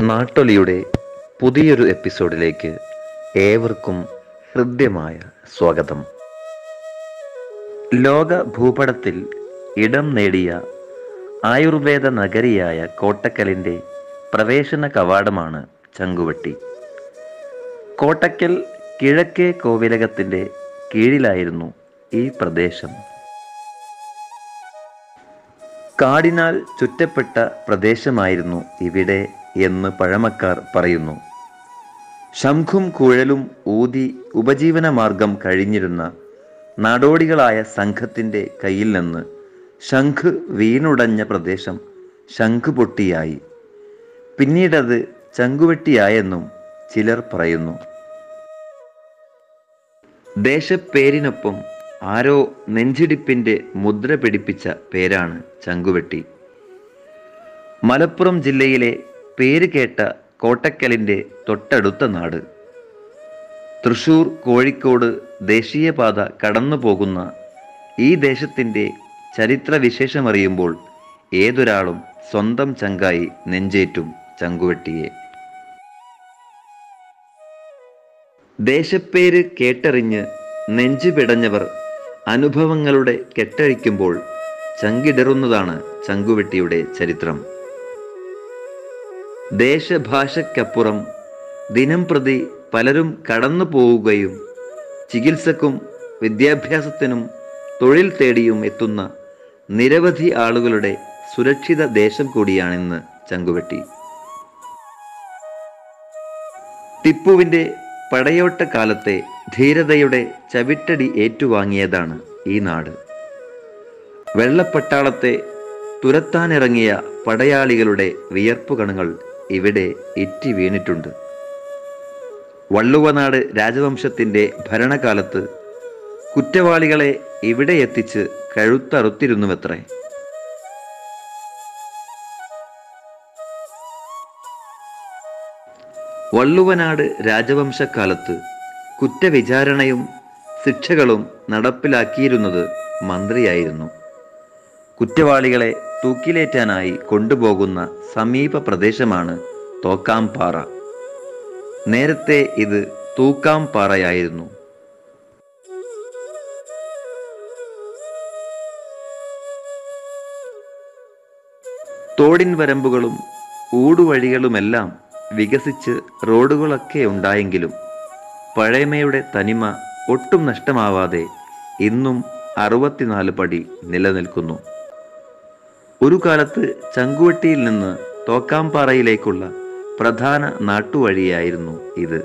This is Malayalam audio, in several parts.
നാട്ടൊലിയുടെ പുതിയൊരു എപ്പിസോഡിലേക്ക് ഏവർക്കും ഹൃദ്യമായ സ്വാഗതം. ലോക ഭൂപടത്തിൽ ഇടം നേടിയ ആയുർവേദ നഗരിയായ കോട്ടക്കലിൻ്റെ പ്രവേശന കവാടമാണ് ചങ്കുവെട്ടി. കോട്ടക്കൽ കിഴക്കേ കോവിലകത്തിൻ്റെ കീഴിലായിരുന്നു ഈ പ്രദേശം. കാടിനാൽ ചുറ്റപ്പെട്ട പ്രദേശമായിരുന്നു ഇവിടെ എന്ന് പഴമക്കാർ പറയുന്നു. ശംഖും കുഴലും ഊതി ഉപജീവന മാർഗം കഴിഞ്ഞിരുന്ന നാടോടികളായ സംഘത്തിൻ്റെ കയ്യിൽ നിന്ന് ശംഖ് വീണുടഞ്ഞ പ്രദേശം ശംഖുപൊട്ടിയായി. പിന്നീടത് ചങ്കുവെട്ടിയായെന്നും ചിലർ പറയുന്നു. ദേശപ്പേരിനൊപ്പം ആരോ നെഞ്ചിടിപ്പിൻ്റെ മുദ്ര പിടിപ്പിച്ച പേരാണ് ചങ്കുവെട്ടി. മലപ്പുറം ജില്ലയിലെ പേര് കേട്ട കോട്ടക്കലിൻ്റെ തൊട്ടടുത്ത നാട്. തൃശ്ശൂർ കോഴിക്കോട് ദേശീയപാത കടന്നു പോകുന്ന ഈ ദേശത്തിൻ്റെ ചരിത്രവിശേഷമറിയുമ്പോൾ ഏതൊരാളും സ്വന്തം ചങ്കായി നെഞ്ചേറ്റും ചങ്കുവെട്ടിയെ. ദേശപ്പേര് കേട്ടറിഞ്ഞ് നെഞ്ചു പിടഞ്ഞവർ അനുഭവങ്ങളുടെ കെട്ടഴിക്കുമ്പോൾ ചങ്കിടറുന്നതാണ് ചങ്കുവെട്ടിയുടെ ചരിത്രം. ദേശഭാഷയ്ക്കപ്പുറം ദിനം പ്രതി പലരും കടന്നു പോവുകയും ചികിത്സക്കും വിദ്യാഭ്യാസത്തിനും തൊഴിൽ തേടിയും എത്തുന്ന നിരവധി ആളുകളുടെ സുരക്ഷിത ദേശം കൂടിയാണിന്ന് ചങ്കുവെട്ടി. ടിപ്പുവിൻ്റെ പടയോട്ട കാലത്തെ ധീരതയുടെ ചവിട്ടടി ഏറ്റുവാങ്ങിയതാണ് ഈ നാട്. വെള്ളപ്പട്ടാളത്തെ തുരത്താനിറങ്ങിയ പടയാളികളുടെ വിയർപ്പുകണങ്ങൾ ഇവിടെ ഇറ്റി വീണിട്ടുണ്ട്. വള്ളുവനാട് രാജവംശത്തിൻ്റെ ഭരണകാലത്ത് കുറ്റവാളികളെ ഇവിടെ എത്തിച്ച് കഴുത്തറുത്തിരുന്നുവത്രേ. വള്ളുവനാട് രാജവംശക്കാലത്ത് കുറ്റവിചാരണയും ശിക്ഷകളും നടപ്പിലാക്കിയിരുന്നത് മന്ത്രിയായിരുന്നു. കുറ്റവാളികളെ തൂക്കിലേറ്റാനായി കൊണ്ടുപോകുന്ന സമീപ പ്രദേശമാണ് തോക്കാംപാറ. നേരത്തെ ഇത് തൂക്കാംപാറയായിരുന്നു. തോടിൻ വരമ്പുകളും ഊടുവഴികളുമെല്ലാം വികസിച്ച് റോഡുകളൊക്കെ ഉണ്ടായെങ്കിലും പഴമയുടെ തനിമ ഒട്ടും നഷ്ടമാവാതെ ഇന്നും 64 പടി നിലനിൽക്കുന്നു. ഒരു കാലത്ത് ചങ്കുവെട്ടിയിൽ നിന്ന് തോക്കാംപാറയിലേക്കുള്ള പ്രധാന നാട്ടുവഴിയായിരുന്നു ഇത്.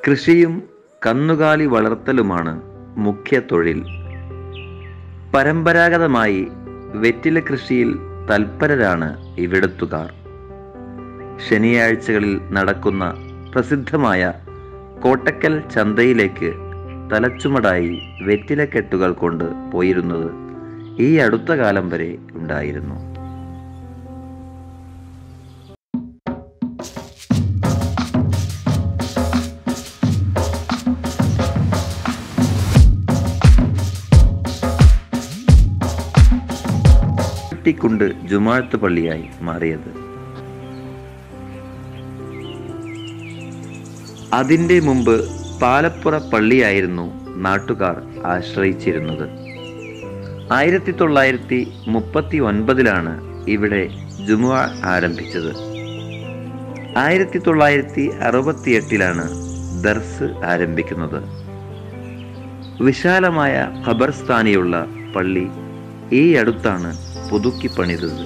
കൃഷിയും കന്നുകാലി വളർത്തലുമാണ് മുഖ്യ തൊഴിൽ. പരമ്പരാഗതമായി വെറ്റില കൃഷിയിൽ തൽപരരാണ് ഇവിടത്തുകാർ. ശനിയാഴ്ചകളിൽ നടക്കുന്ന പ്രസിദ്ധമായ കോട്ടക്കൽ ചന്തയിലേക്ക് തലച്ചുമടായി വെറ്റിലക്കെട്ടുകൾ കൊണ്ട് പോയിരുന്നത് ഈ അടുത്ത കാലം വരെ ഉണ്ടായിരുന്നു. ണ്ട് ജുമാഅത്ത് പള്ളിയായി മാറിയത്. അതിൻ്റെ മുമ്പ് പാലപ്പുറ പള്ളിയായിരുന്നു നാട്ടുകാർ ആശ്രയിച്ചിരുന്നത്. 1939 ഇവിടെ ജുമുഅ ആരംഭിച്ചത്. 1968 ദർസ് ആരംഭിക്കുന്നത്. വിശാലമായ ഖബർസ്ഥാനിയുള്ള പള്ളി ഈ അടുത്താണ് പുതുക്കി പണിതത്.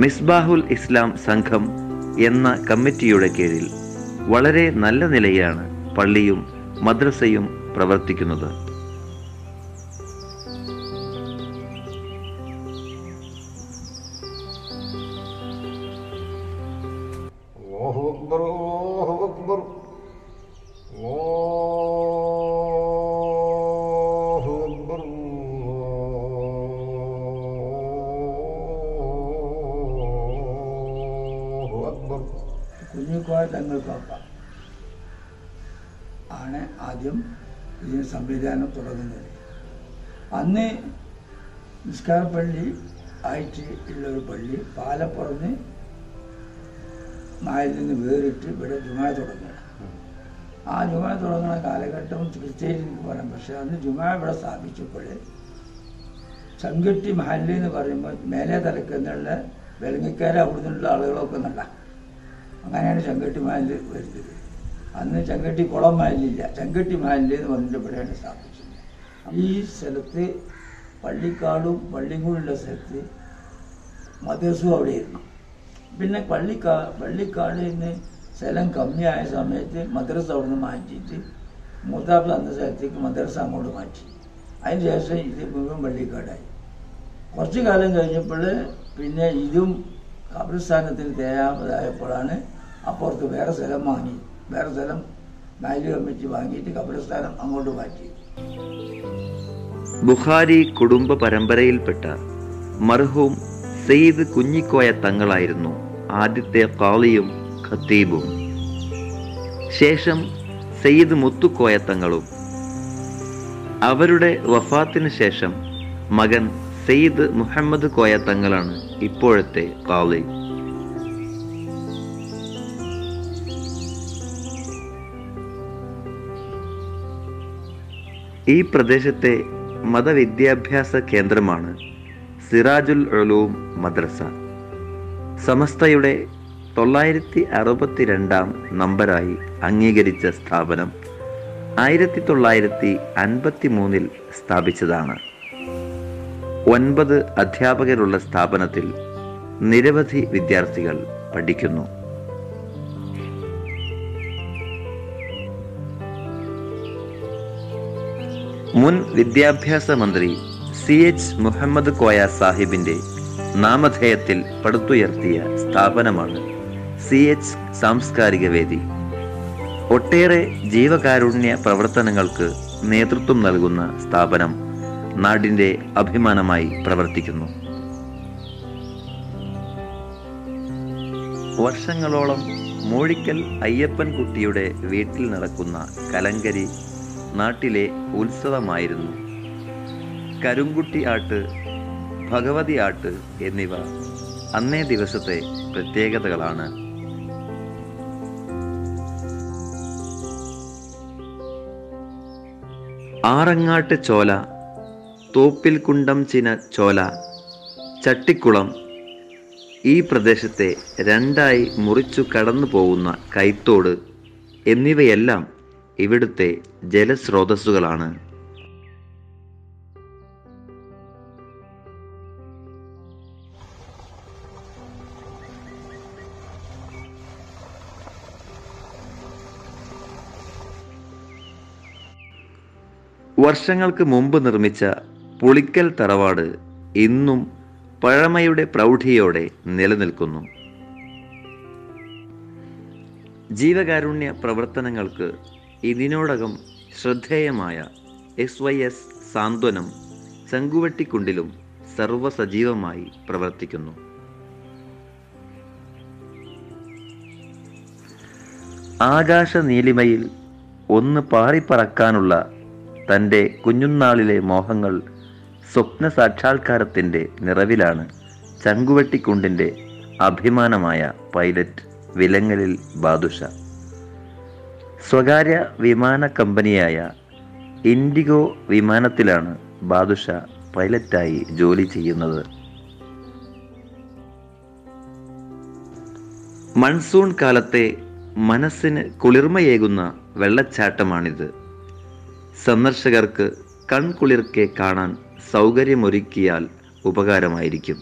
മിസ്ബാഹുൽ ഇസ്ലാം സംഘം എന്ന കമ്മിറ്റിയുടെ കീഴിൽ വളരെ നല്ല നിലയിലാണ് പള്ളിയും മദ്രസയും പ്രവർത്തിക്കുന്നത്. കുഞ്ഞിക്കോയ തങ്ങൾ പാപ്പ ആണ് ആദ്യം ഇതിന് സംവിധാനം തുടങ്ങുന്നത്. അന്ന് നിസ്കാരപ്പള്ളി ആയിട്ട് ഉള്ളൊരു പള്ളി പാലപ്പുറന്ന് നായിൽ നിന്ന് വേറിട്ട് ഇവിടെ ജുമാ തുടങ്ങുകയാണ്. ആ ജുമാ തുടങ്ങുന്ന കാലഘട്ടം തീർച്ചയായിട്ടും എനിക്ക് പറയാം. പക്ഷെ അന്ന് ജുമാ ഇവിടെ സ്ഥാപിച്ചപ്പോൾ ചങ്കട്ടി മഹല്ല് എന്ന് പറയുമ്പോൾ മേലെ തലക്ക് എന്നുള്ള വെലങ്ങിക്കാരെ അവിടെ നിന്നുള്ള ആളുകളൊക്കെ നല്ല അങ്ങനെയാണ് ചങ്കട്ടി മഹല്ല് വരുന്നത്. അന്ന് ചങ്കട്ടി കുളം മഹലില്ല, ചങ്കട്ടി മഹല്ല് എന്ന് പറഞ്ഞിട്ട് ഇവിടെയാണ് സ്ഥാപിച്ചത്. ഈ സ്ഥലത്ത് പള്ളിക്കാടും പള്ളിയും കൂടിയുള്ള സ്ഥലത്ത് മദ്രസും അവിടെയായിരുന്നു. പിന്നെ പള്ളിക്കാടിൽ നിന്ന് സ്ഥലം കമ്മിയായ സമയത്ത് മദ്രസ അവിടെ നിന്ന് മാറ്റിയിട്ട് മൂത്താപ്പ് തന്ന സ്ഥലത്തേക്ക് മദ്രസ അങ്ങോട്ട് മാറ്റി. അതിന് ശേഷം ഇത് മുഴുവൻ പള്ളിക്കാടായി. കുറച്ച് കാലം കഴിഞ്ഞപ്പോൾ പിന്നെ ഇതും ഖബർസ്ഥാനത്തിന് തയ്യാറായപ്പോഴാണ് അപ്പുറത്ത് വേറെ സ്ഥലം വാങ്ങി, വേറെ സ്ഥലം നാല് കമ്മിറ്റി വാങ്ങിയിട്ട് ഖബർസ്ഥാനം അങ്ങോട്ട് മാറ്റി. ബുഖാരി കുടുംബ പരമ്പരയിൽപ്പെട്ട മർഹൂം സയ്യിദ് കുഞ്ഞിക്കോയ തങ്ങളായിരുന്നു ആദ്യത്തെ ഖാളിയും ഖത്തീബും. ശേഷം സയ്യിദ് മുത്തുക്കോയ തങ്ങളും. അവരുടെ വഫാത്തിന് ശേഷം മകൻ സയ്യിദ് മുഹമ്മദ് കോയ തങ്ങളാണ് ഇപ്പോഴത്തെ ഖാളി. ഈ പ്രദേശത്തെ മതവിദ്യാഭ്യാസ കേന്ദ്രമാണ് സിറാജുൽ ഉലൂം മദ്രസ. സമസ്തയുടെ 962 നമ്പറായി അംഗീകരിച്ച സ്ഥാപനം 1953 സ്ഥാപിച്ചതാണ്. 9 അധ്യാപകരുള്ള സ്ഥാപനത്തിൽ നിരവധി വിദ്യാർത്ഥികൾ പഠിക്കുന്നു. മുൻ വിദ്യാഭ്യാസ മന്ത്രി CH മുഹമ്മദ് കോയ സാഹിബിന്റെ നാമധേയത്തിൽ പടുത്തുയർത്തിയ സ്ഥാപനമാണ് CH സാംസ്കാരിക വേദി. ഒട്ടേറെ ജീവകാരുണ്യ പ്രവർത്തനങ്ങൾക്ക് നേതൃത്വം നൽകുന്ന സ്ഥാപനം നാടിന്റെ അഭിമാനമായി പ്രവർത്തിക്കുന്നു. വർഷങ്ങളോളം മൂഴിക്കൽ അയ്യപ്പൻകുട്ടിയുടെ വീട്ടിൽ നടക്കുന്ന കലങ്കരി നാട്ടിലെ ഉത്സവമായിരുന്നു. കരുങ്കുട്ടി ആട്ട്, ഭഗവതി ആട്ട് എന്നിവ അന്നേ ദിവസത്തെ പ്രത്യേകതകളാണ്. ആറങ്ങാട്ട് ചോല, തോപ്പിൽ കുണ്ടം ചിന ചോല, ചട്ടിക്കുളം, ഈ പ്രദേശത്തെ രണ്ടായി മുറിച്ചു കടന്നു പോകുന്ന കൈത്തോട് എന്നിവയെല്ലാം ഇവിടുത്തെ ജലസ്രോതസ്സുകളാണ്. വർഷങ്ങൾക്ക് മുമ്പ് നിർമ്മിച്ച പുളിക്കൽ തറവാട് ഇന്നും പഴമയുടെ പ്രൗഢിയോടെ നിലനിൽക്കുന്നു. ജീവകാരുണ്യ പ്രവർത്തനങ്ങൾക്ക് ഇതിനോടകം ശ്രദ്ധേയമായ SYS സാന്ത്വനം ചങ്കുവെട്ടിക്കുണ്ടിലും സർവസജീവമായി പ്രവർത്തിക്കുന്നു. ആകാശ നീലിമയിൽ ഒന്ന് പാറിപ്പറക്കാനുള്ള തൻ്റെ കുഞ്ഞുനാളിലെ മോഹങ്ങൾ സ്വപ്ന സാക്ഷാത്കാരത്തിൻ്റെ നിറവിലാണ് ചങ്കുവെട്ടിക്കുണ്ടിൻ്റെ അഭിമാനമായ പൈലറ്റ് വിലങ്ങലിൽ ബാദുഷ. സ്വകാര്യ വിമാന കമ്പനിയായ ഇൻഡിഗോ വിമാനത്തിലാണ് ബാദുഷ പൈലറ്റായി ജോലി ചെയ്യുന്നത്. മൺസൂൺ കാലത്തെ മനസ്സിന് കുളിർമയേകുന്ന വെള്ളച്ചാട്ടമാണിത്. സന്ദർശകർക്ക് കൺകുളിർക്കെ കാണാൻ സൗകര്യമൊരുക്കിയാൽ ഉപകാരമായിരിക്കും.